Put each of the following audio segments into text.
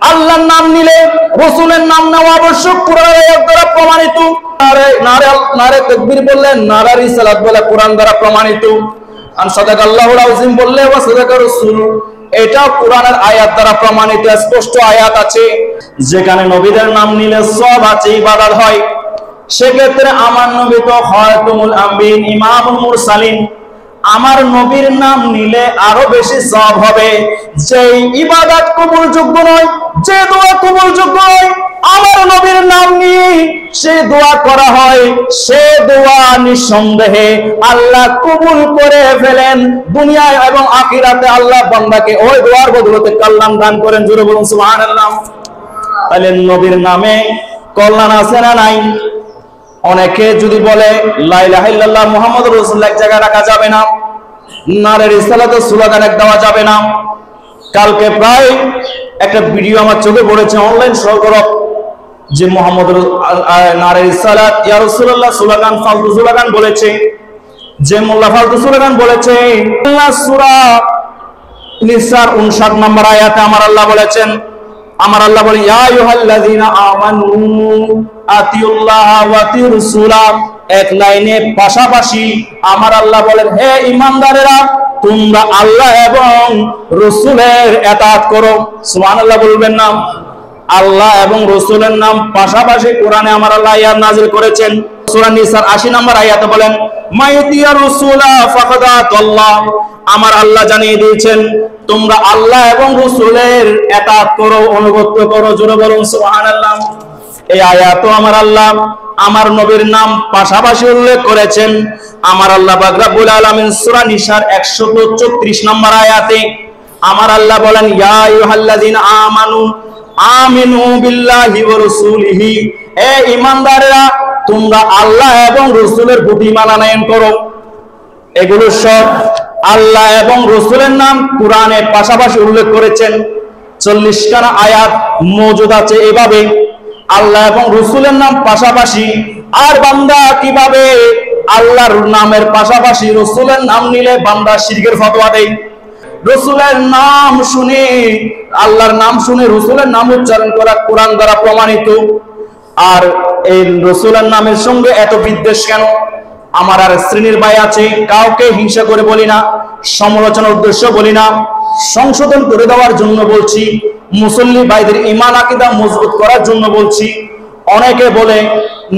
আল্লাহর নাম নিলে রাসূলের নাম নেওয়া আবশ্যক, কোরআনের আয়াত দ্বারা প্রমাণিত। নারে তাকবীর বললে নারে রিসালাত বলে কোরআন দ্বারা প্রমাণিত। আন সাদাকাল্লাহুল আযীম বললে ওয়া সাদাকা রাসূল, এটা কোরআনের আয়াত দ্বারা প্রমাণিত। স্পষ্ট আয়াত আছে যেখানে নবীদের নাম নিলে সব আছে, ইবাদত হয়। সেক্ষেত্রে আমার নবী তো খাতামুল আম্বিয়িন, ইমামুল মুরসালিন, আমার নবীর নাম নিলে আরো বেশি সওয়াব হবে। যে ইবাদত কবুলযোগ্য নয়, যে দোয়া কবুলযোগ্য নয়, আমার নবীর নাম নিয়ে সে দোয়া করা হয়, সে দোয়া নিঃসন্দেহে আল্লাহ কবুল করে ফেলেন। দুনিয়ায় এবং আখিরাতে আল্লাহ বান্দাকে ওই দোয়ার বদলতে কল্যাণ দান করেন। জোরে বলুন সুবহানাল্লাহ। তাহলে নবীর নামে কল্যাণ আছে না নাই? অনেকে যদি বলে লা ইলাহা ইল্লাল্লাহ মুহাম্মাদুর রাসূলুল্লাহ এক জায়গায় রাখা যাবে না, নারে রিসালাতের স্লোগান এক দেওয়া যাবে না। কালকে প্রায় একটা ভিডিও আমার চোখে পড়েছে অনলাইন সরগরম, যে মুহাম্মাদুর নারে রিসালাত ইয়া রাসূলুল্লাহ স্লোগান ফালতু স্লোগান বলেছে, যে মোল্লা ফালতু স্লোগান বলেছে। আল্লাহ সূরা নিসার 59 নম্বর আয়াতে আমার আল্লাহ বলেছেন, আমার আল্লাহ বলেন ইয়া আইয়ুহাল্লাযীনা আমানু আতিউল্লাহ ওয়া আতিউর রাসূলা, এক লাইনে পাশাপাশি আমার আল্লাহ বলেন হে ঈমানদারেরা তোমরা আল্লাহ এবং রাসূলের ইতাআত করো। সুবহানাল্লাহ বলবেন না? আল্লাহ এবং রাসূলের নাম পাশাপাশি কোরআনে আমার আল্লাহ আয়াত নাযিল করেছেন। সূরা নিসার 80 নম্বর আয়াতে বলেন মাইতিয়া রাসূলা ফাকাদ আতাল্লাহ, আমার আল্লাহ জানিয়ে দিয়েছেন তোমরা আল্লাহ এবং রাসূলের ইতাআত করো, অনুগত্য করো। জোরে বলুন সুবহানাল্লাহ। এই আয়াতও আমার আল্লাহ আমার নবীর নাম পাশাপাশি উল্লেখ করেছেন। আমার আল্লাহ পাক রব্বুল আলামিন সূরা নিসার 134 নম্বর আয়াতে আমার আল্লাহ বলেন ইয়া আইয়ুহাল্লাযীনা আমানু আমিনু বিল্লাহি ওয়া রাসূলিহি, হে ঈমানদারেরা তোমরা আল্লাহ এবং রাসূলের প্রতি ঈমান আনয়ন করো। এগুলো সব আল্লাহ এবং রাসূলের নাম কোরআনে পাশাপাশি উল্লেখ করেছেন। 40 খানা আয়াত মওজুদ আছে এভাবে আল্লাহ এবং রাসূলের নাম পাশাপাশি। আর বান্দা কিভাবে আল্লাহর নামের পাশাপাশি রাসূলের নাম নিলে বান্দা শিরকের ফতোয়া দেয়। রাসূলের নাম শুনে, আল্লাহর নাম শুনে রাসূলের নাম উচ্চারণ করা কোরআন দ্বারা প্রমাণিত। আর এই রাসূলের নামের সঙ্গে এত বিদ্বেষ কেন? আমার আর শ্রেণীর ভাই আছে, কাউকে হিংসা করে বলি না, সমালোচনার উদ্দেশ্য বলি না, সংশোধন করে দেওয়ার জন্য বলছি, মুসল্লি ভাইদের ঈমান আকীদা মজবুত করার জন্য বলছি। অনেকে বলে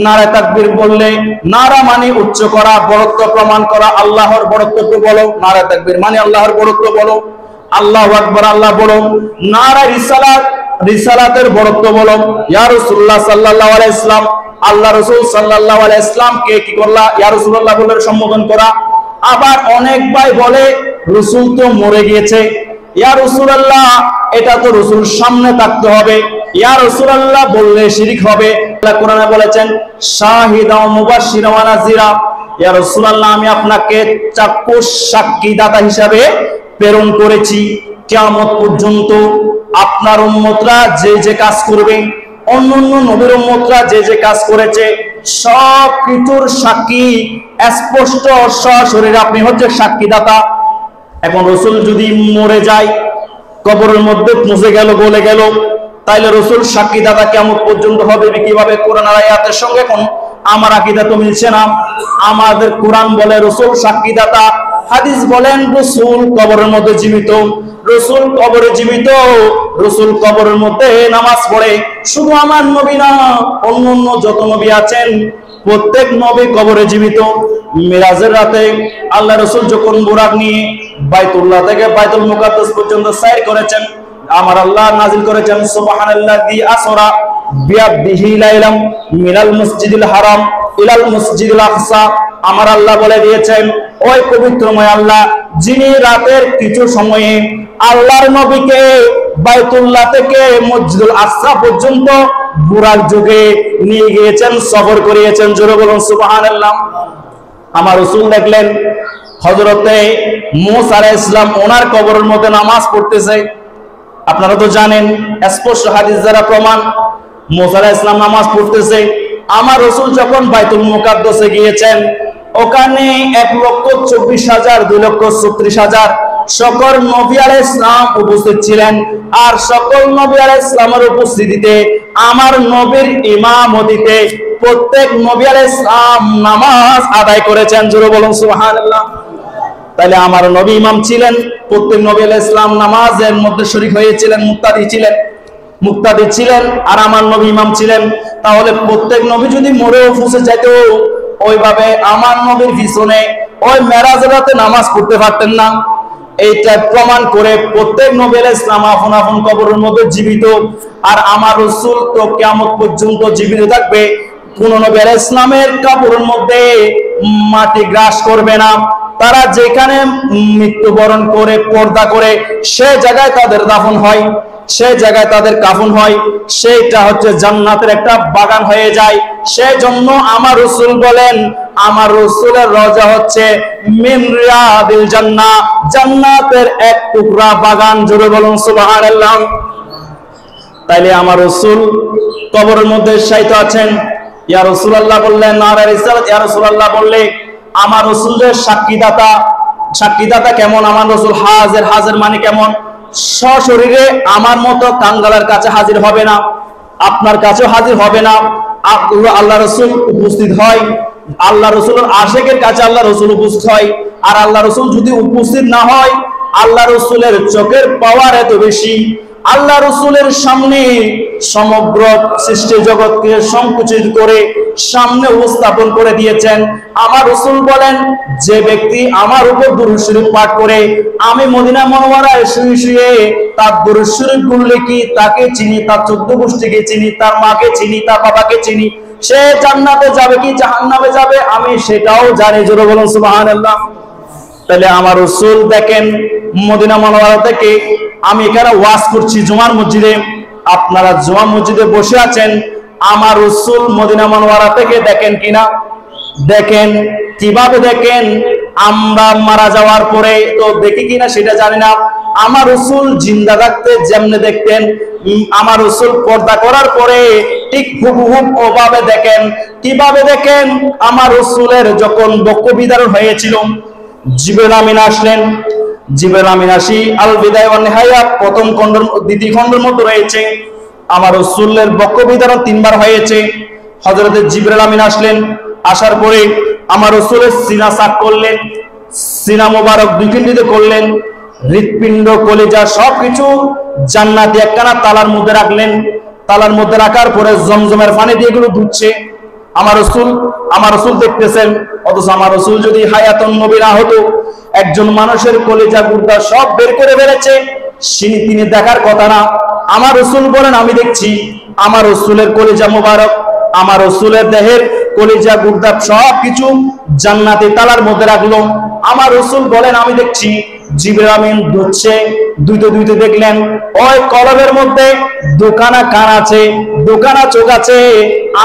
নারে তাকবীর বললে নারা মানে উচ্চ করা, বড়ত্ব প্রমাণ করা, আল্লাহর বড়ত্ব বলো, নারে তাকবীর মানে আল্লাহর বড়ত্ব বলো, আল্লাহু আকবার আল্লাহ বলো। নারা রিসালাত, রিসালাতের বড়ত্ব বলো। ইয়া রাসূলুল্লাহ সাল্লাল্লাহু আলাইহি ওয়াসাল্লাম, আল্লাহ রাসূল সাল্লাল্লাহু আলাইহি ওয়াসাল্লামকে কি করলা? ইয়া রাসূলুল্লাহ বলে সম্বোধন করা। আবার অনেক ভাই বলে রাসূল তো মরে গিয়েছে, ইয়া রাসূলুল্লাহ এটা তো রাসূল সামনে থাকতে হবে, ইয়া রাসূলুল্লাহ বললে শিরক হবে। আল্লাহ কোরআনে বলেছেন শাহিদা ওয়া মুবাশশিরা ওয়া নাযিরা, ইয়া রাসূলুল্লাহ আমি আপনাকে চাক্ষুষ সাক্ষী দাতা হিসাবে প্রেরণ করেছি। কিয়ামত পর্যন্ত আপনার উম্মতরা যে যে কাজ করবে, অন্যান্য নবীর উম্মতরা যে যে কাজ করেছে সব কিছুর সাক্ষী স্পষ্ট সশরীরে আপনি হচ্ছে সাক্ষীদাতা। এখন রাসূল যদি মরে যায়, কবরের মধ্যে মুছে গেল, গলে গেল, তাইলে রাসূল সাক্ষীদাতা কিয়ামত পর্যন্ত হবে কিভাবে? কোরআনের আয়াতের সঙ্গে এখন আমার আকীদা তো মিলছে না। আমাদের কোরআন বলে রাসূল সাক্ষীদাতা, হাদিস বলেন রাসূল কবরের মধ্যে জীবিত, রাসূল কবরে জীবিত, রাসূল কবরের মধ্যে নামাজ পড়ে। শুধু আমার নবী না, অন্যান্য যত নবী আছেন প্রত্যেক নবী কবরে জীবিত। মিরাজের রাতে আল্লাহ রাসূল যখন বুরাক নিয়ে বাইতুল্লাহ থেকে বাইতুল মুকাদ্দাস পর্যন্ত সাইর করেছেন, আমার আল্লাহ নাযিল করেছেন সুবহানাল্লাযী আসরা বিআবদিহি লাইলাম মিনাল মসজিদিল হারাম ইলাল মসজিদিল আকসা। আমার আল্লাহ বলে দিয়েছেন ওই পবিত্রময় আল্লাহ যিনি রাতের কিছু সময়ে আল্লাহর নবীকে বাইতুল্লাহ থেকে মসজিদুল আকসা পর্যন্ত বুরাক যুগে নিয়ে গিয়েছেন, সফর করিয়েছেন। জোরে বলুন সুবহানাল্লাহ। আমার রাসূল দেখলেন হযরতে মূসা আলাইহিস সালাম ওনার কবরের মধ্যে নামাজ পড়তেছে। আপনারা তো জানেন স্পষ্ট হাদিস দ্বারা প্রমাণ, মূসা আলাইহিস সালাম নামাজ পড়তেছে। আমার রাসূল যখন বাইতুল মুকাদ্দাসে গিয়েছেন, ওখানে 1,24,000 2,36,000 সকল নবী আলাইহিস সালাম উপস্থিত ছিলেন, আর সকল নবী আলাইহিস সালামের উপস্থিতিতে আমার নবীর ইমামতিতে প্রত্যেক নবী আলাইহিস সালাম নামাজ আদায় করেছেন। জোরে বলুন সুবহানাল্লাহ। তাহলে আমার নবী ইমাম ছিলেন, প্রত্যেক নবী আলাইহিস সালাম নামাজের মধ্যে শরীক হয়েছিলেন, মুক্তাদি ছিলেন, আর আমার নবী ইমাম ছিলেন। তাহলে প্রত্যেক নবী যদি মরেও ফুসে যেত, ওইভাবে আমার নবীর পিছনে ওই মেরাজের রাতে নামাজ পড়তে পারতেন না। এইটা প্রমাণ করে প্রত্যেক নবী আলাইহিস সালাম আপন আপন কবরের মধ্যে জীবিত, আর আমার রাসূল তো কিয়ামত পর্যন্ত জীবিত থাকবে। কোন নবী আলাইহিস সালামের কবরের মধ্যে মাটি গ্রাস করবে না। তারা যেখানে মৃত্যুবরণ করে পর্দা করে সে জায়গায় তাদের দাফন হয়, সেই জায়গায় তাদের কাফন হয়, সেইটা হচ্ছে জান্নাতের একটা বাগান হয়ে যায়। সেই জন্য আমার রাসূল বলেন, আমার রাসূলের রওজা হচ্ছে মিন রিয়াদিল জান্নাহ, জান্নাতের এক টুকরা বাগান। জোরে বলুন সুবহানাল্লাহ। তাইলে আমার রাসূল কবরের মধ্যে শায়িত আছেন। ইয়া রাসূলুল্লাহ বললেন, নারে রিসালাত। ইয়া রাসূলুল্লাহ বললে, আমার রাসূলের সাক্ষীদাতা কেমন? আমার রাসূল হাজির মানে কেমন? সশরীরে আমার মতো কাঙ্গালের কাছে হাজির হবে না, আপনার কাছেও হাজির হবে না। আল্লাহ রাসূল উপস্থিত হয়, আল্লাহ রাসূলের আশিকের কাছে আল্লাহ রাসূল উপস্থিত হয়। আর আল্লাহ রাসূল যদি উপস্থিত না হয়, আল্লাহ রাসূলের চোখের পাওয়ার এত বেশি, আল্লাহ রাসূলের সামনে সমগ্র সৃষ্টি জগৎকে সংকুচিত করে সামনে উপস্থাপন করে দিয়েছেন। আমার রাসূল বলেন, যে ব্যক্তি আমার উপর দুরূদ শরীফ পাঠ করে, আমি মদিনা মুনাওয়ারায় শুয়ে শুয়ে তার দুরূদ শরীফ গুলো কি তাকে চিনি, তার 14 গোষ্ঠীকে চিনি, তার মাকে চিনি, তার বাবাকে চিনি, সে জান্নাতে যাবে কি জাহান্নামে যাবে আমি সেটাও জানি। জোরে বলুন সুবহানাল্লাহ। তাহলে আমার রাসূল দেখেন মদিনা মুনাওয়ারা থেকে, আমি এখানে ওয়াজ করছি জুমার মসজিদে, আপনারা জুমা মসজিদে বসে আছেন, আমার রাসূল মদিনা মুনাওয়ারা থেকে দেখেন কিনা? দেখেন। কিভাবে দেখেন? আমরা মারা যাওয়ার পরে তো দেখি কিনা সেটা জানি না। আমার রাসূল জিন্দা থাকতে যেমনে দেখতেন, আমার রাসূল পর্দা করার পরে ঠিক হুবহু ওভাবে দেখেন। কিভাবে দেখেন? আমার রাসূলের যখন বক্ষ বিদারণ হয়েছিল, জিবরিল আমিন আসলেন। জিবরিল আমিন আসি আল বিদায়া ওয়ান নিহায়া প্রথম খণ্ডের দ্বিতীয় খণ্ডের মধ্যে রয়েছে। আমার রাসূলের বক্ষ বিদারণ 3 বার হয়েছে। হযরত জিবরিল আমিন আসলেন, আসার পরে আমার রাসূলের সিনা সাক করলেন, সিনা মোবারক দুই খণ্ডিত করলেন, হৃৎপিণ্ড কলিজা সবকিছু জান্নাতি একখানা তালার মধ্যে রাখলেন। তালার মধ্যে রাখার পরে জমজমের পানি দিয়ে এগুলো ধুচ্ছে। আমার রাসূল দেখতেছেন। অথচ আমার রাসূল যদি হায়াতুন নবী না হতো, একজন মানুষের কলিজা গুর্দা সব বের করে ফেলেছে, তিনি দেখার কথা না। আমার রাসূল বলেন, আমি দেখছি। আমার রাসূলের কলিজা মোবারক, আমার রাসূলের দেহের কলিজা গুর্দা সবকিছু জান্নাতি তালার মধ্যে রাখলো। আমার রাসূল বলেন, আমি দেখছি। জিবরিল আমিন দুইতে দেখলেন ওই কলবের মধ্যে দুখানা কান আছে, দুখানা চোখ আছে।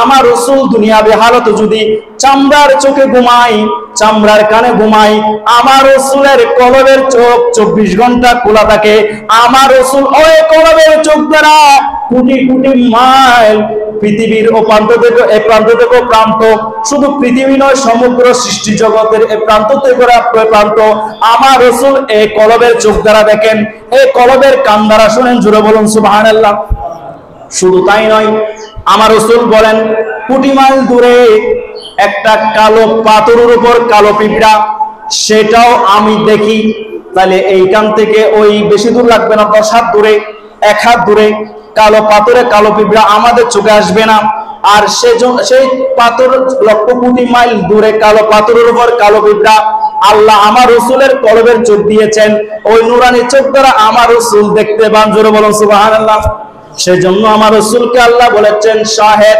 আমার রাসূল দুনিয়াবি হালত যদি চামড়ার চোখে ঘুমাই, চামড়ার কানে ঘুমাই, আমার রাসূলের কলবের চোখ 24 ঘন্টা খোলা থাকে। আমার রাসূল ওই কলবের চোখ দ্বারা কোটি কোটি মাইল পৃথিবীর ও প্রান্ত থেকে এক প্রান্ত থেকে প্রান্ত, শুধু পৃথিবী নয় সমগ্র সৃষ্টি জগতের এক প্রান্ত থেকে প্রান্ত আমার রাসূল এই কলবের চোখ দ্বারা দেখেন, এই কলবের কান দ্বারা শুনেন। জোরে বলুন সুবহানাল্লাহ। শুধু তাই নয়, আমার রাসূল বলেন, কোটি মাইল দূরে একটা কালো পাথরের উপর কালো পিঁপড়া, সেটাও আমি দেখি। তাহলে এইখান থেকে ওই বেশি দূর লাগবে না, 10 হাত দূরে, 1 হাত দূরে কালো পাথরে কালো পিঁপড়া আমাদের চোখে আসবে না। আর সেই পাথর লক্ষ কোটি মাইল দূরে কালো পাথরের উপর কালো পিঁপড়া আল্লাহ আমার রাসূলের কলবের চোখ দিয়েছেন। ওই নুরানি চোখ দ্বারা আমার রাসূল দেখতে পান। জোরে বলুন সুবহানাল্লাহ। সেজন্য আমার রাসূলকে আল্লাহ বলেছেন শাহেদ,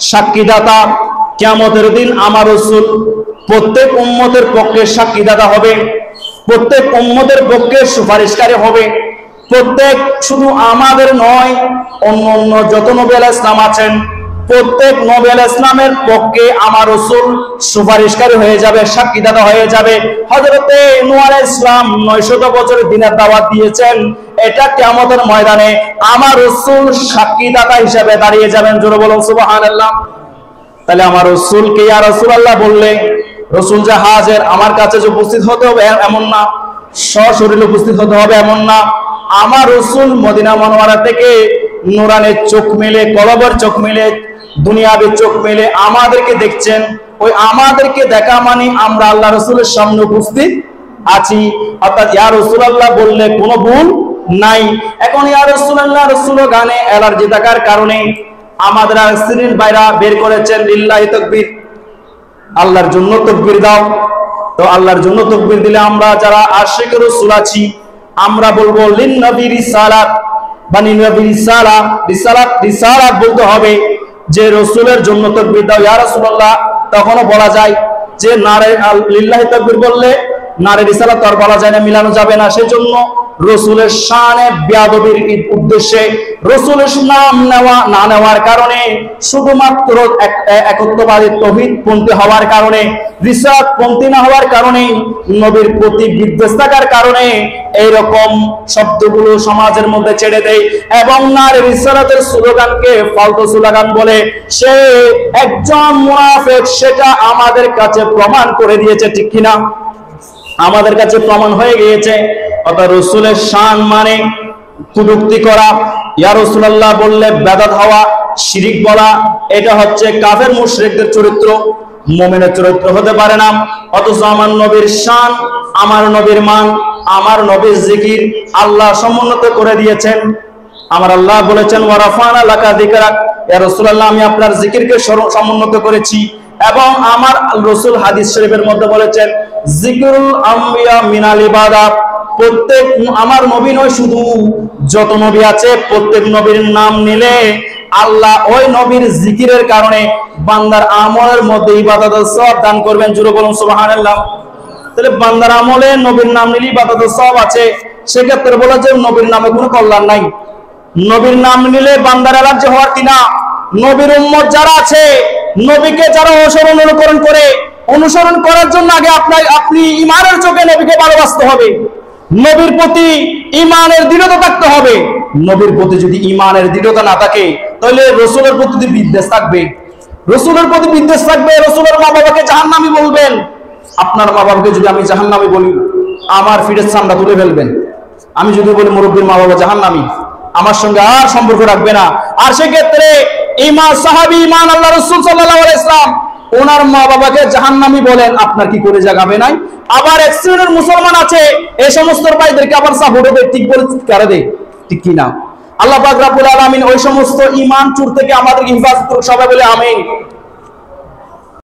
সাক্ষীদাতা। কিয়ামতের দিন আমার রাসূল প্রত্যেক উম্মতের পক্ষে সাক্ষীদাতা হবে, প্রত্যেক উম্মতের পক্ষে সুপারিশকারী হবে। প্রত্যেক, শুধু আমাদের নয়, অন্য যত নবী আলাইহিস সালাম আছেন প্রত্যেক নবী আলাইহিস সালামের পক্ষে আমার রাসূল সুপারিশকারী হয়ে যাবে, সাক্ষীদাতা হয়ে যাবে। হযরতে নূহ আলাইহিস সালাম 900 বছর দিনের দাওয়াত দিয়েছেন। এটা কিয়ামতের ময়দানে আমার রাসূল সাক্ষীদাতা হিসেবে দাঁড়িয়ে যাবেন। জোরে বলুন সুবহানাল্লাহ। তাহলে আমার রাসূলকে ইয়া রাসূলুল্লাহ বললে রাসূল যে হাজির আমার কাছে যে উপস্থিত হতে হবে এমন না, সশরীরে উপস্থিত হতে হবে এমন না। আমার রাসূল মদিনা মুনাওয়ারা থেকে নূরানের চোখ মেলে, কলবের চোখ মেলে, দুনিয়াবি চোখ মেলে আমাদেরকে দেখছেন। ওই আমাদেরকে দেখা মানে আমরা আল্লাহ রাসূলের সামনে উপস্থিত আছি, অর্থাৎ ইয়া রাসূলুল্লাহ বললে কোনো ভুল নাই। এখন ইয়া রাসূলুল্লাহ, রাসূল গানে অ্যালার্জি থাকার কারণে আমাদের শ্রেণীর বাইরা বের করেছেন লিল্লাহি তাকবীর, আল্লাহর জন্য তাকবীর দাও। তো আল্লাহর জন্য তাকবীর দিলে আমরা যারা আশিক রাসূল আছি আমরা বলবো লিন নবী রিসালাত, বানি নবী রিসালাত, রিসালাত রিসালাত বলতে হবে যে রাসূলের জন্য তাকবীর দাও ইয়া রাসূলুল্লাহ। তখনও বলা যায় যে নারে লিল্লাহি তাকবীর বললে নারে রিসালাত আর বলা যায় না, মিলানো যাবে না। সেজন্য রাসূলের শানে বেয়াদবির উদ্দেশ্যে রাসূলের নাম নেওয়া না নেওয়ার কারণে, শুধুমাত্র একত্ববাদী তাওহীদপন্থী হওয়ার কারণে, রিসালাতপন্থী না হওয়ার কারণে, নবীর প্রতি বিদ্বেষ থাকার কারণে এইরকম শব্দগুলো সমাজের মধ্যে ছেড়ে দেয় এবং নারে রিসালাতের স্লোগানকে ফালতু স্লোগান বলে। সে একজন মুনাফিক, সেটা আমাদের কাছে প্রমাণ করে দিয়েছে, ঠিক কিনা? আমাদের কাছে প্রমাণ হয়ে গিয়েছে। অর্থাৎ রাসূলের শান মানে কটূক্তি করা, ইয়া রাসূলুল্লাহ বললে বেদাত হওয়া, শিরিক বলা, এটা হচ্ছে কাফের মুশরিকদের চরিত্র, মুমিনের চরিত্র হতে পারে না। অথচ আমার নবীর শান, আমার নবীর মান, আমার নবীর জিকির আল্লাহ সমুন্নত করে দিয়েছেন। আমার আল্লাহ বলেছেন ওয়া রাফা'না লাকা যিকরাক, ইয়া রাসূলুল্লাহ আমি আপনার জিকিরকে সমুন্নত করেছি। এবং আমার রাসূল হাদিস শরীফের মধ্যে বলেছেন যিকরুল আম্বিয়া মিনাল ইবাদাত, প্রত্যেক আমার নবী নয়, শুধু যত নবী আছে প্রত্যেক নবীর নাম নিলে আল্লাহ ওই নবীর জিকিরের কারণে বান্দার আমলের মধ্যে ইবাদতের সওয়াব দান করবেন। জোরে বলুন সুবহানাল্লাহ। তাহলে বান্দার আমলে নবীর নাম নিলে ইবাদতের সওয়াব আছে। সেক্ষেত্রে বলা যায় নবীর নামে কোনো কল্যাণ নাই। নবীর নাম নিলে বান্দার এলার্জি হওয়ার কিনা, নবীর উম্মত যারা আছে, নবীকে যারা অনুসরণ করে, অনুসরণ করার জন্য আগে আপনি ঈমানের চোখে নবীকে ভালোবাসতে হবে, নবীর প্রতি ঈমানের দৃঢ়তা থাকতে হবে। নবীর প্রতি যদি ঈমানের দৃঢ়তা না থাকে তাহলে রাসূলের প্রতি বিদ্বেষ থাকবে, রাসূলের প্রতি বিদ্বেষ থাকবে। রাসূলের মা বাবাকে জাহান্নামী বলবেন। আপনার মা বাবাকে যদি আমি জাহান্নামী বলি, আমার ফিরের চামড়া তুলে ফেলবেন। আমি যদি বলি মুরব্বীর মা বাবা জাহান্নামী, আমার সঙ্গে আর সম্পর্ক রাখবে না। আর সেক্ষেত্রে ইমাম সাহাবী ইমান আল্লাহ রাসূল সাল্লাল্লাহু আলাইহি ওয়াসাল্লাম ওনার মা বাবাকে জাহান্নামী বলেন, আপনার কি করে জাগাবে নাই? আবার এক শ্রেণীর মুসলমান আছে এই সমস্ত ভাইদেরকে আবার সাপোর্ট দেয়, ঠিক বলে কারে দেয়, ঠিক কি না? আল্লাহ পাক রব্বুল আলামিন ওই সমস্ত ঈমান চুর থেকে আমাদেরকে হেফাজত করুক, সবাই বলে আমিন।